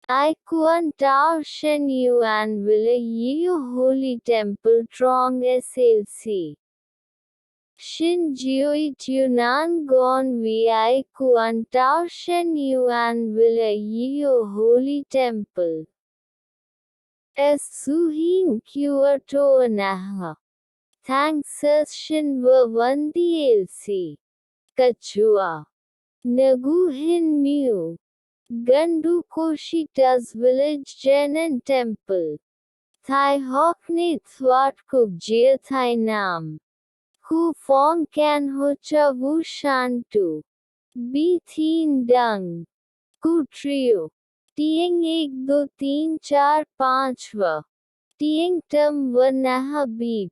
I quan tao shen yuan will you holy temple trong slc. Shin jioi tunan gon vi quan tao shen yuan will you holy temple. Es suhin kua to naha. Thanks shin one dlc. Kachua. Nagu hin mu. Gandu Koshitas village Janan temple. Thai Hock ni Thwat Kuk Jia Thai Nam. Hu Phong Kan Ho Cha Vu Shantu. Bi Thin Dung. Ku Trio. Tieng 1 2 3 4 5 Va. Tieng Tam Va Naha Beep.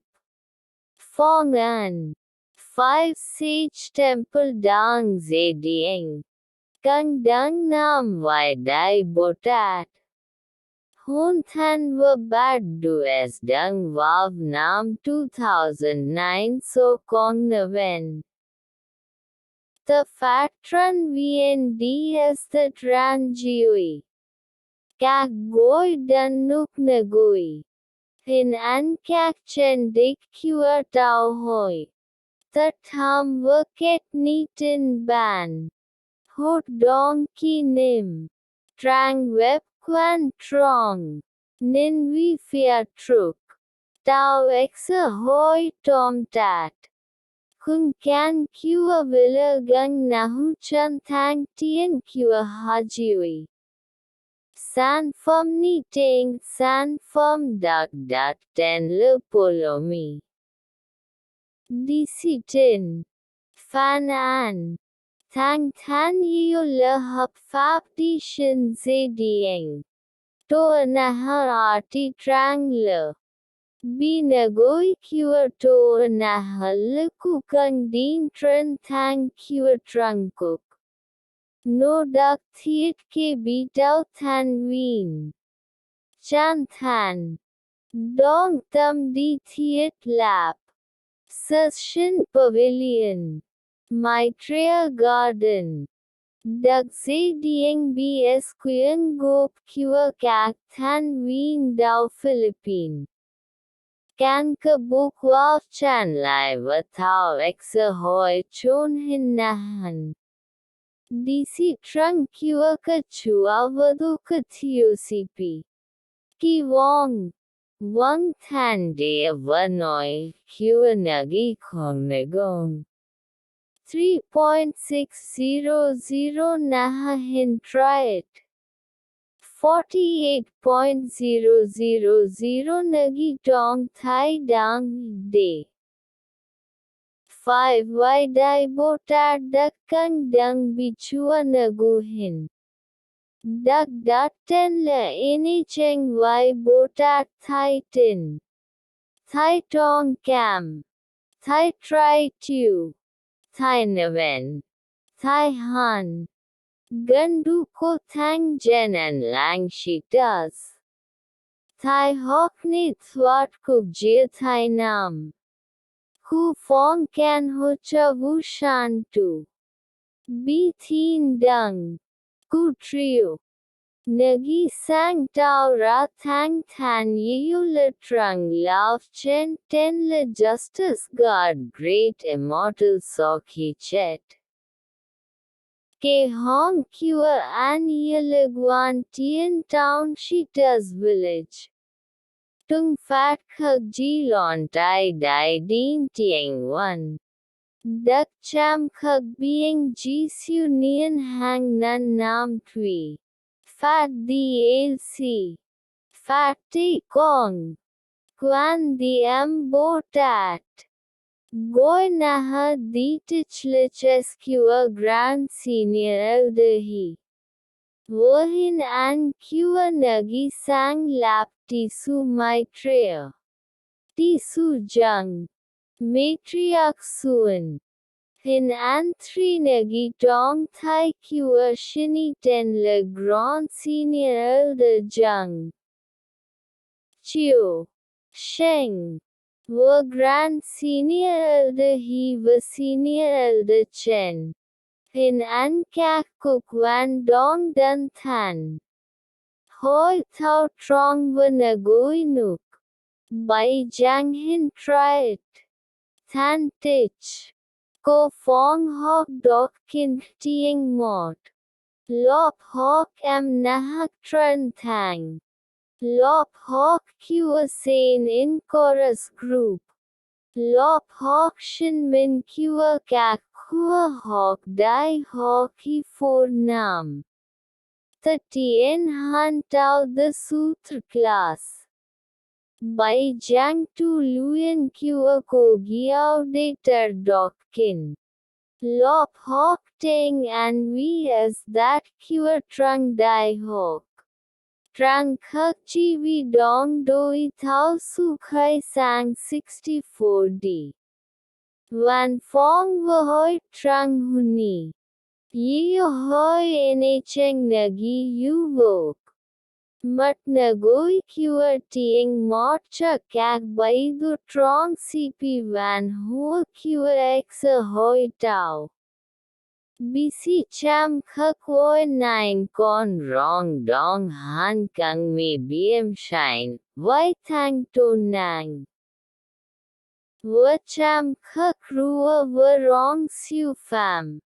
Phong An. 5 Sage Temple Dang Zedieng. Kang Dung Nam Vai Dai Botat. Hon Than Va Bad Dues Dung Vav Nam 2009 So Kong Naven. The Fatran VNDS The Trangiui. Kak Goi Dan Nuk Nagui. Hin An Kak Chen Dik Kua Tao Hoi. The Tham Va Ket Nitin Ban. Hot Dong Ki Nim. Trang Web Quan Trong. Nin Vi Fia Truk. Tao Exa Hoi Tom Tat. Kung Kan Kua Villa Gung Nahu Chan Thang Tien Kua Hajiwi. San Phum Ni Ting San Phum Dak Dak Ten Le Polomi. DC Tin. Fan An. Thang Than Yu Le Hup Fap Di Shin Zedieng. To Naha Arti Trang Le. Bi Nagoi Kua To Naha Le Kukang Din Tren Thang Kua Trangkuk. No Dak Thiet Ke Bitao Than Ween. Chan Than. Dong Tam Di Thiet Lap. Sashin Pavilion. Maitreya Garden. Dak Zedieng BS Kuyen Gop Kua Kak Than Ween Dao Philippine. Kan Ka Buk Waf Chan Lai Va Thao Exa Hoi Chon Hin Nahan. DC Trung Kua Ka Chua Vadu Ka Thiosipi. Ki Wong. Wang Than De Vanoi Kua Nagi Kong Nagong. 3.600 Naha Hin Triet. 48.000 Nagi Tong Thai Dang De. 5 Vai Dai Botat Dak Kang Dung Bichua Nagu Hin. Dak Dat Ten La Ini Cheng Vai Botat Thai Tin. Thai Tong Cam. Thai Tri Tu. Thai Naven. Thai Han. Gandu Ko Thang Jen and Lang Shitas. Thai Hock Ni Thwat Kuk Jia Thai Nam. Hu Phong Kan Ho Cha Vu Shantu. Bi Thin Dung. Ku Trio. Nagi Sang Tao Ra Thang Than Yu Le Trung Lao Chen Ten Le Justice Guard Great Immortal Sokhi Chet. Ke Hong Kua An Yiliguan Tien Town Shitas Village. Tung Fat Khug Ji Lon Tai Dai Din Tieng One. Dak Cham Khug Being Ji Su Nien Hang Nan Nam Tui. Fat DLC. Fat Ti Kong. Quan the Botat. Goi Naha Di Tichlich Kua Grand Senior Elderhi. Wohin An Kua Nagi Sang Lap Tisu Maitreya. Tisu Jung. Matriarch Suan. Hin An 3 Nagi Tong Thai Kua Shini Ten Le Grand Senior Elder Jung. Chiu. Sheng. Wa Grand Senior Elder He wa Senior Elder Chen. Hin An Kak Kuk Wan Dong Dan Than. hoi thao trong vânagoi nuk. Bai giang hin triet. Than tich. Ko phong hok dok kin tieng mot. Lop hok am nahak tran thang. Lop hok kua sen in chorus group. Lop hok shin min kua kak kua hok dai hok hi for nam. The tien han tao the sutra class. Bai jang tu luyen kua ko giao de ter dokkin. Lop hok teng an vi as that kua trung dai hok. Trang khắc chi vi dong doi thao su khai sang 64D. Van phong vô hoi trang huni. Yi hoi ene cheng nagi yu vok. Mat nagoi kua tieng mot cha kak bai du trong cp van hua kua exa hoi tao. Bisi cham khắc oi nine con rong dong han kang me biem shine, vai thang to nang. Vua cham khắc rua vua rong siu pham.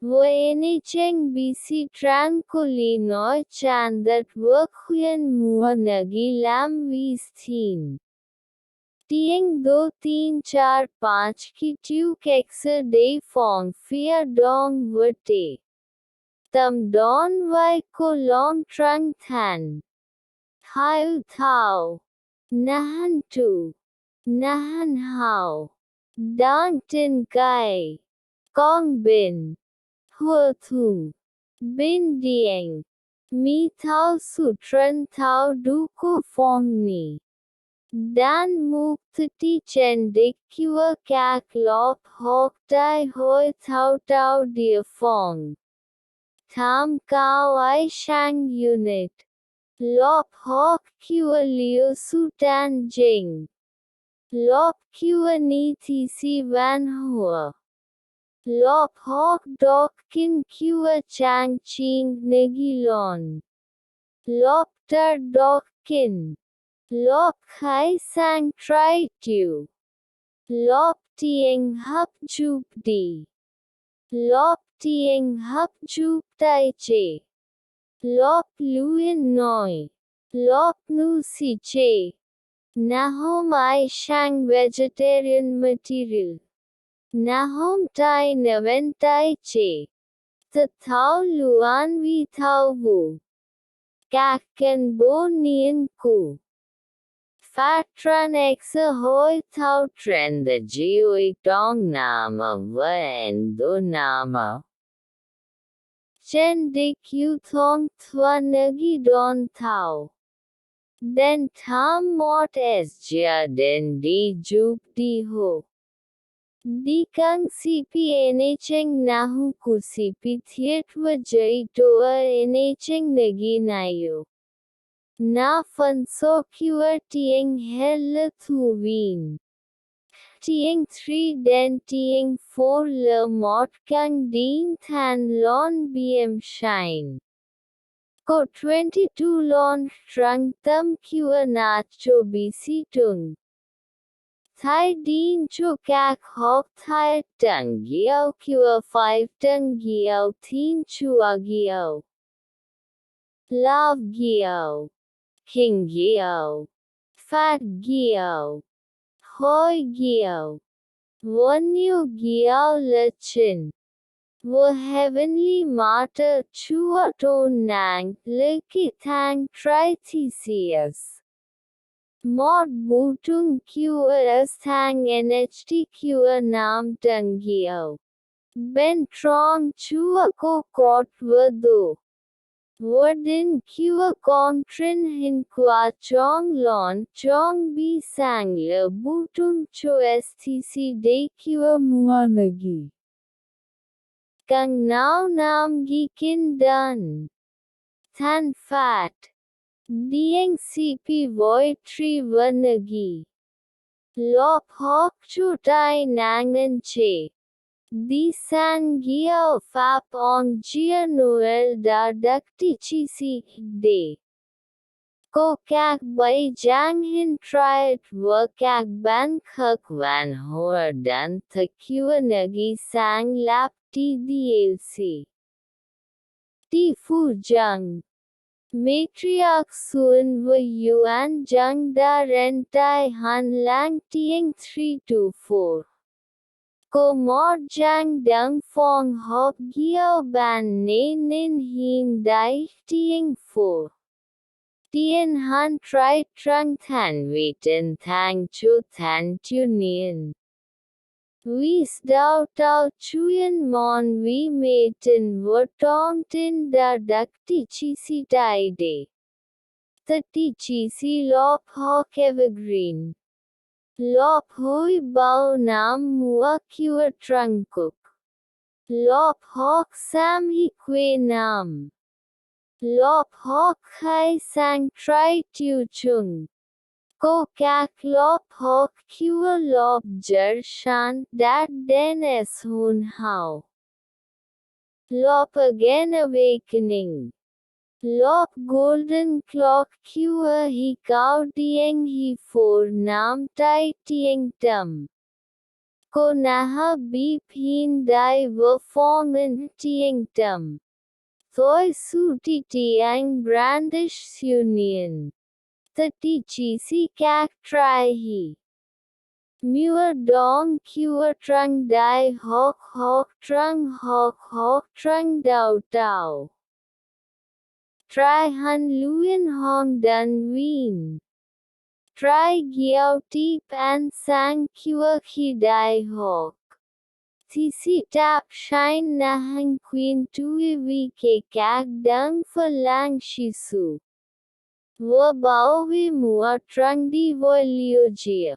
Vua ene cheng bisi trang ko li nói chan that vua khuyên mua nagi lam vis thin. Tieng 2 3 4 5 की ट्यूक एक्सर डे फोंग फिया डोंग वटे. Tam don vai ko long trung than. Hiu thao. Nahan tu. Nahan hao. Dang tin kai. Kong bin. Hua thung. Bin dieng. Mi thao su tran thao du ko phong ni. Dan muktati chen dik kua kak lop hok dai hoi thao tao dia phong. Tham cao ai shang unit. Lop hok kua liu su tan jing. Lop kua ni thi si van hua. Lop hok dok kin kua chang ching negilon. Lop tar dok kin. Lop khai sang trai tu. Lop tieng hap chup di. Lop tieng hap chup tai che. Lop luyen noi. Lop nu si che. Nahom ai shang vegetarian material. Nahom tai naven tai che. The thao luan vi thao vu. Kak kan bo nien ku. Fatran exa hoi thao tren the geoi tong nama ven do nama. Chen dik yu thong thwa nagi don thao. Den tham mot es jia den di jup di ho. Di kang cp ene cheng nahu ku cp thiet wa jai toa ene cheng nagi nayo. Na fan so kua tieng hel thu vin. Tieng 3 den tieng 4 le mot kang ding than lon biem shine. Ko 22 lon trung tam kua na cho bisi tung. Thai din cho kak hok thai tang giao kua 5 tang giao thin chua giao. Lav giao. King giao. Fat giao. Hoi giao. Vanyu giao lechin. Wo heavenly mater chua ton nang leki thang tritesias. Mod butung qas thang nht kua nam tang giao. Ben trong chua ko kot vado. Warden kua kong trin hin qua chong lon chong bi sang le butung cho stc de kua mua nagi. Kang nao nam gi kin dun. Than fat. Dieng cp voi tri vanagi. Lop hok chu tai nangan che. Di san giao fap ong gia noel da dakti chi si de. Cô các bay giang hin triet wa các ban khắc van hoa dan thakua nagi sang lap ti DLC. Ti phu jung. Matriarch Suan wa yuan jung da rentai han lang tieng 324. Cô mod jang dung phong hop gio ban ne nin hin dai tieng 4. Tien han tri trung than vi ten thang chu than tu nien. Vis dao tao chuyen mon vi me ten wo tong tin da dak ti chi si tai de. Ta ti chi si lop hok evergreen. Lop hui bao nam mua kua trung kuk. Lop hok sam hi kwe nam. Lop hok khai sang tri tu chung. Cô các lop hok kua lop jar shan dat den es hun hao. Lop again awakening. Lop golden clock kua hi cao tieng hi for nam tai tieng tam. Cô naha beep hin dai wo phong in tieng tam. Thoi su ti tiang brandish union. Ta ti chi si kak tri hi. Mua dong kua trung dai hok trung dao tao. Tri han luyen hong dan ween. Tri giao tip an sang kua khi dai hok. Ti si tap shine na hang queen tui vi ke kak dung fa lang shisu. Wo bao vi mua trung di voi liu jia.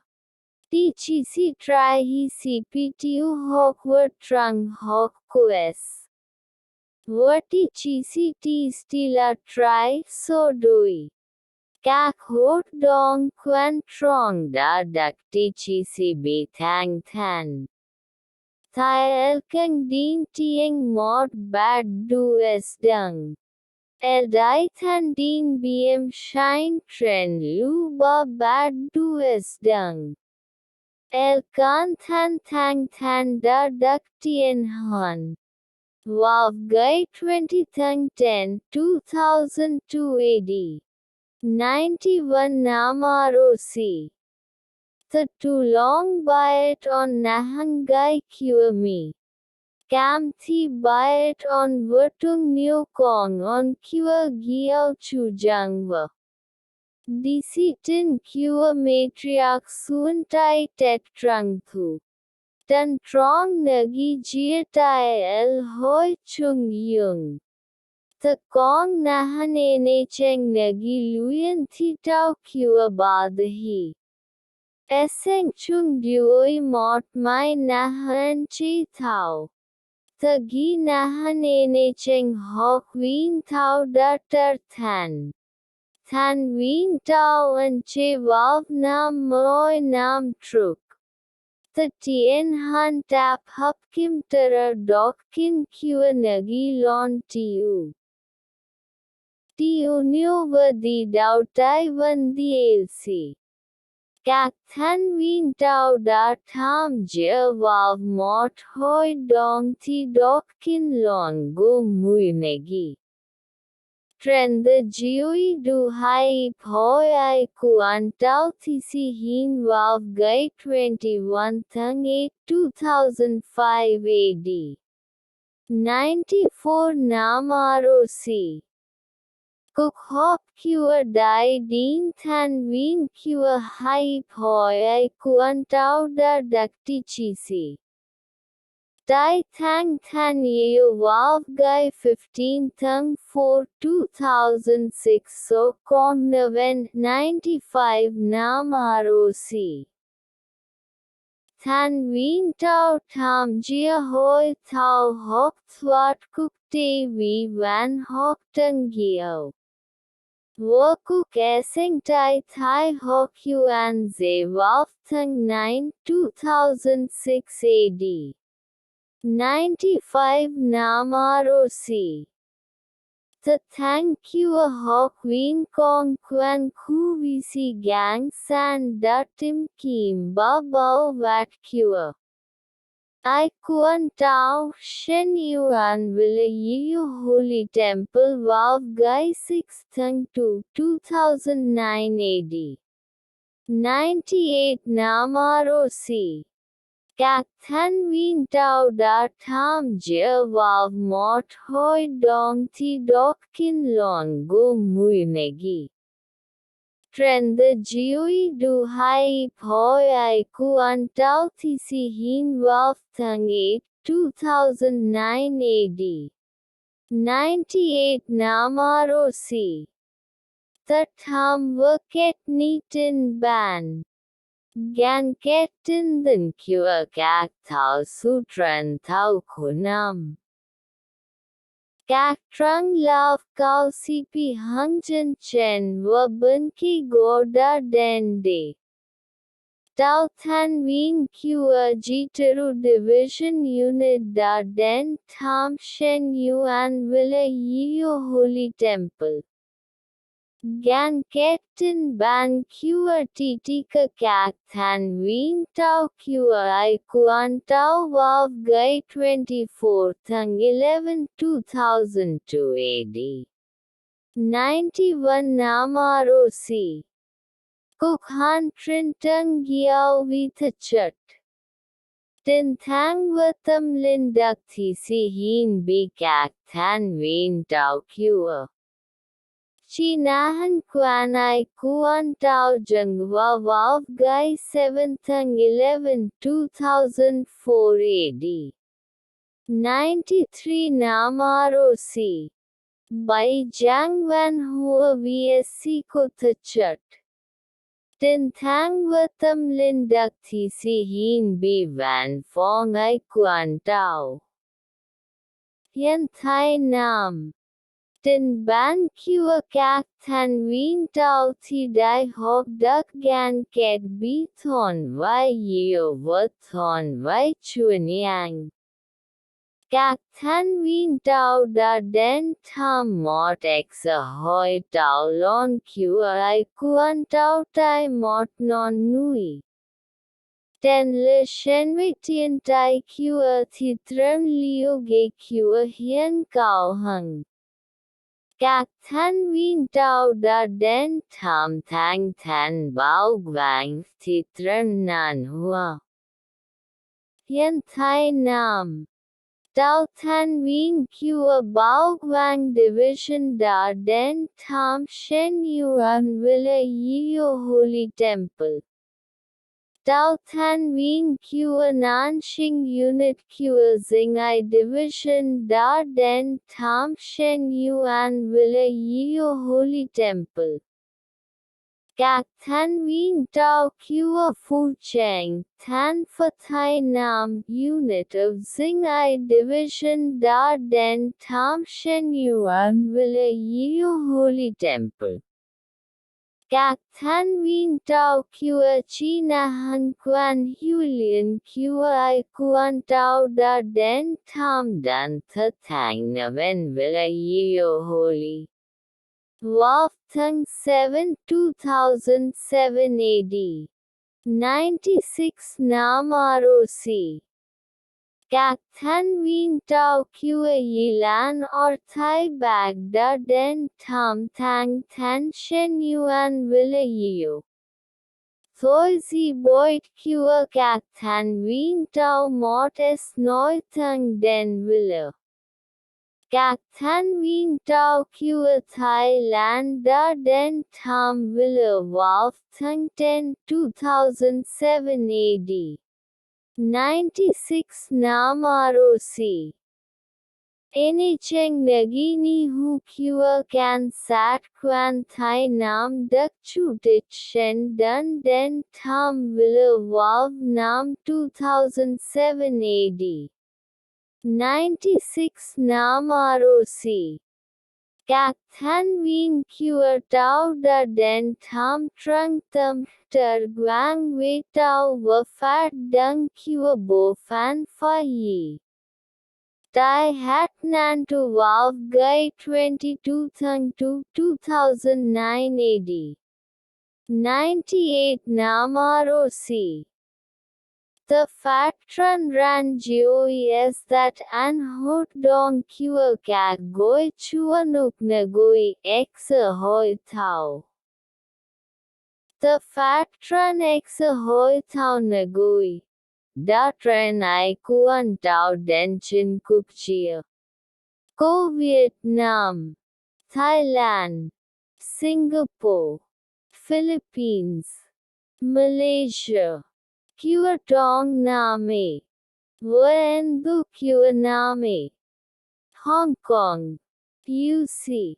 Ti chi si tri hi si ptu hok wo trung hok quest. Wo ti chi si ti stila tri so dui. Các hốt dong quan trong đã đặc ti chi si bị thang than. Thai el căng din tieng mod bad du es dung. El dai than din biem shine tren lu ba bad du es dung. El kan than than da dak tien han. Wav gai 20 thang 10 2002 AD. 91 Namarosi. The too long byte on Nahangai Kuami. Cam thi byte on Vertung New Kong on Kua Giao Chu Jangwa. DC Tin Kua Matriarch Suan Tai Tet Trung Thu. Tan Trong Nagi Jia Tai El Hoi Chung Yung. The Kong Nahanene Cheng Nagi Luyen Thi Tau Kua Badahi. Eseng Chung Duoi Mot Mai Nahan Chi Thao. The Gi Nahanene Cheng Hok Ween Thao Datar Than. Than Ween Tao and Che Wav Nam Moi Nam Truk. The Tien Han Tap Hup Kim Tara Dok Kin Kua Nagi Lon Tiu. Tiu Nyo Vadi Dao Tai Van DLC. Các than ween tao đã tham gia vào một hội đồng thi đọc kinh lon go mùi negi. Trend the gioi du hai phoi ai kuan tao thi si hin vào gai 21 tháng 8 2005 AD. 94 Namarosi. Cook hop kua dai din than ween kua hai phoi ai kuan tao da dak ti chi si. Dai thang than yeo wav gai 15 thang 4 2006 so kong naven 95 Namarosi. Than ween tao tham jia hoi thao hok thwat kuk te vi van hok tang giao. Wo kuk eseng tai thai hok yuan ze wav thang 9 2006 AD. 95 Namarosi. the thank you hawk wing kong quan khu visi gang san da tim kim ba bao vat cure. I quan tao shen yuan will you holy temple vav gai 6 thang 2 2009 AD. 98 Namaro C. Các than vin tao đã tham gia vào một hội đồng thi đọc kinh luận của mùi negi. Trend the Gioi du hai poi I quan tao thi si hin vào thang 8 2009 AD. 98 Namaro C. The tham kết ni tin ban. Gan kết tin den kua các thảo su trần thảo khu nam. Các trang lao cao cp hăng chân chen và bên ki goda den de. Tao than vin kua jitaru division unit da den tham shen yuan villa yiyo holy temple. Gan kết tin ban kua titika các than vin tao kua I quan tao vào gai 24 thang 11 2002 AD. 91 Namaro C. Cục han trin tang giao vi th chut. Tin thang và tâm linh đặc thì si hin bi các than vin tao kua. Chinahan quan I quan tao jang vào gai 7 thang 11 2004 AD. 93 Namaro C. By Jiang Van Hua VSC ko th chut. Tin thang và tâm linh đặc thì si hin bi van phong I quan tao. Hiện Thái Nam. Tin ban kua các than vin tao thi đại học đắc gan kết bi thon vai yêu vật thon vai chuan yang. Các than vin tao đã đến tham một exa hoi tao lon kua I quan tao tai một non nui. Ten le shen vi tien tai kua thi trân liu ge kua hiên cao hằng. Các than vin tao đã đến tham thang than bao vàng thì trân nan hua. Hiện Thái Nam. Tao than vin kua bao vàng division đã đến tham shen yuan villa yiyo holy temple. Tao than vin kua nan shing unit kua zingai division da den tham shen yuan villa yiyo holy temple. Các than vin tao kua phu cheng than pha Thái Nam unit of zingai division da den tham shen yuan villa yiyo holy temple. Các than vin tao kua China han quan Hulian kua I quan tao da den tham dan th thang naven villa yiyo holy. Vào thang 7 2007 AD. 96 Namaro C. Các than vin tao kua yilan or Thai bag da den tham thang than shen yuan villa yiyo. Thôi gì boit kua các than vin tao mot es noi thang den villa. Các than vin tao kua Thailand da den tham villa vào thang 10 2007 AD. 96 Namaro C. Enicheng nagini hu kua can sat quan Thái Nam dak chutit shen dun den tham villa vào nam 2007 AD. 96 Namaro C. Các than vin kua tao da den tham trung tâm ter quang ve tao và phát đăng kua bo phan pha yi. Tai hat nan to Wow Guy 22 Thung 2 2009 AD 98 Namarosi. The Fatran Ran Gioi is that an hot dong kua kak goi chuanuk nagoi exa hoi thao. The Fatran exa hoi thao nagoi. Da tren ai kuan tao denchin kukchia. Ko Vietnam, Thailand, Singapore, Philippines, Malaysia. Kua tong name. Wendu kua name. Hong Kong, UC.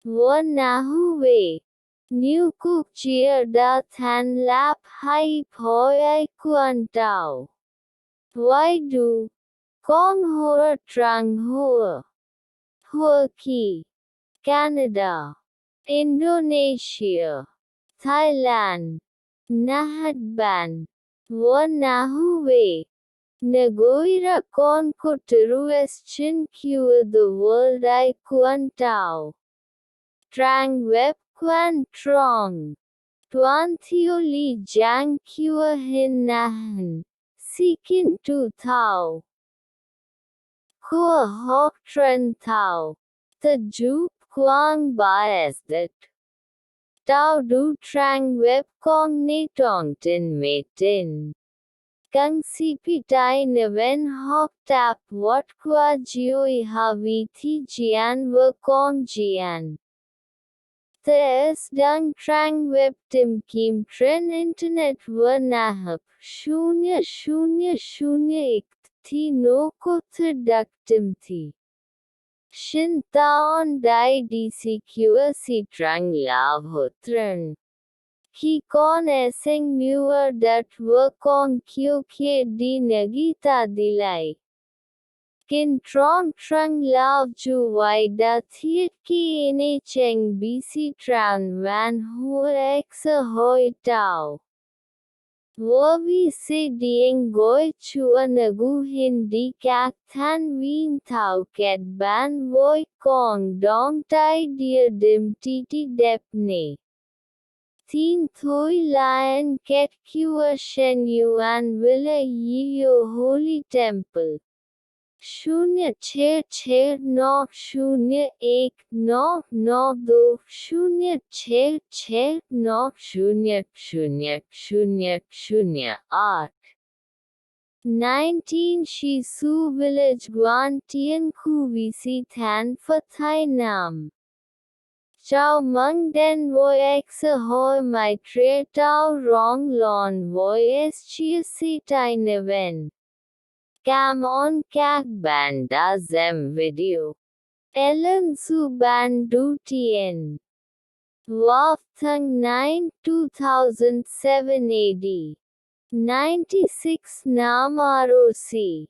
Wanahu Wei. New Cook Chia Da Than Lap Hai Poi Ai Kuan Tao. Wai Du. Kong Hoa Trang Hoa. Hoa Ki. Canada. Indonesia. Thailand. Nahat Ban. Wanahu Wei. Nagoira Kon Kotarues Chin Kua the World I Kuan Tao. Trang Web Quan Trong. Tuan Theo Li Jiang Kua Hin Nahan. Sikin Tu Thao. Kua Hok Tren Thao. The Jup Quang Bias that. Tao Du Trang Web Kong Ni Tong Tin Me Tin. Kung Sipi Tai Neven Hok Tap Wat Qua Gioi Havi Thi Jian Ver Kong Jian. The S Dung Trang Web Tim Kim Tren Internet Ver Nahap Shunya Shunya Shunya Ik Thi No Ko Dak Tim Thi. Shin Taon Dai DC QSC Trang Lav Hotran. Ki kon eseng muer dat ver kong kyo ke di nagita dilai. Kin trong trung lao ju wai da thiet ki ine cheng bc tran van hua exa hoi tao. Wovi se dieng goi chua nagu hindi kak than vien thao ket ban voi kong dong tai dia dim titi dep ne. Tin Thoi Lion Ket Kua Shen Yuan Villa Yiyo Holy Temple. Shunya Che Che No Shunya Ek No No Do Shunya Che Che No Shunya Shunya Shunya Shunya 8. 19 Shisu Village Guan Tien Khu Visi Than Pha Thai Nam. Chao Mung Den Voi Exa Hoi Mai Tre Tao Rong Lon Voi Es Chia Si Tai Neven. Cam On Kak Ban Da Zem Video. Ellen Su Ban Du Tien. Waf Thung 9 2007 AD. 96 Nam ROC.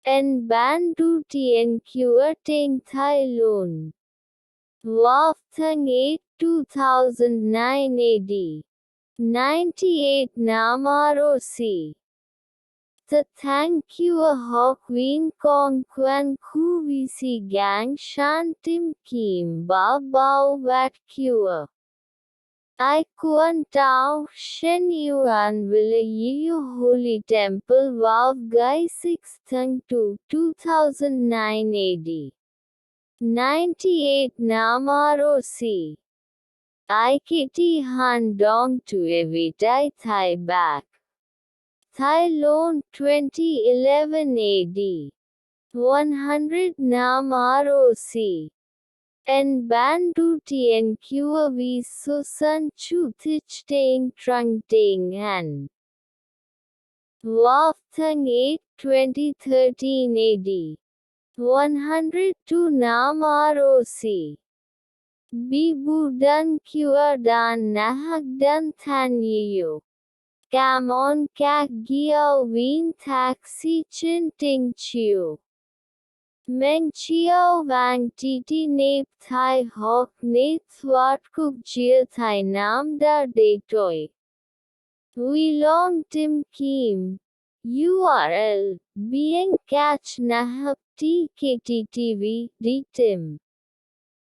En Ban Du Tien Kua Ting Thai Lun. Waf Thung 8 2009 AD. 98 Nam ROC. The Thang Kua Hok Wien Kong Quan Khu Visi Gang Shan Tim Kim Bao Bao Wat Kua. I Kuan Tao Shen Yuan Villa Yiyu Holy Temple Wav Gai 6 Thung 2 2009 AD. 98 Nam ROC. IKT Han Dong to Evitai Thai Back. Thai Loan 2011 AD. 100 Nam ROC. En Ban Du Tien Kua Vi So Sun Chu Thich Teng Trung Teng Han. Waf Thung 8 2013 AD. 102 Nam ROC. Bibu Dan Kua Dan Nahak Dan Than Yiyo. Cam On Kak Giao Vien Thak Si Chin Ting Chiu. Meng Chiao Vang Titi Nep Thai Hok Ne Thwat Kuk Jia Thai Nam Da De Toi. We Long Tim Kim. URL. Being Catch Nahap TKTTV, Ritim.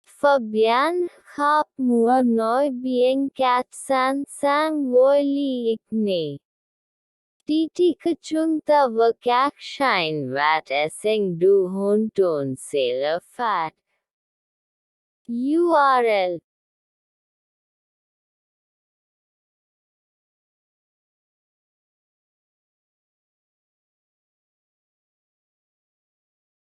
Fabian, Khap Mua Noi Bien Kat San Sang Voi Li Ikne. TT Kachung Ta Vakak Shine Vat Esseng Du Hon Ton Sailor Fat. URL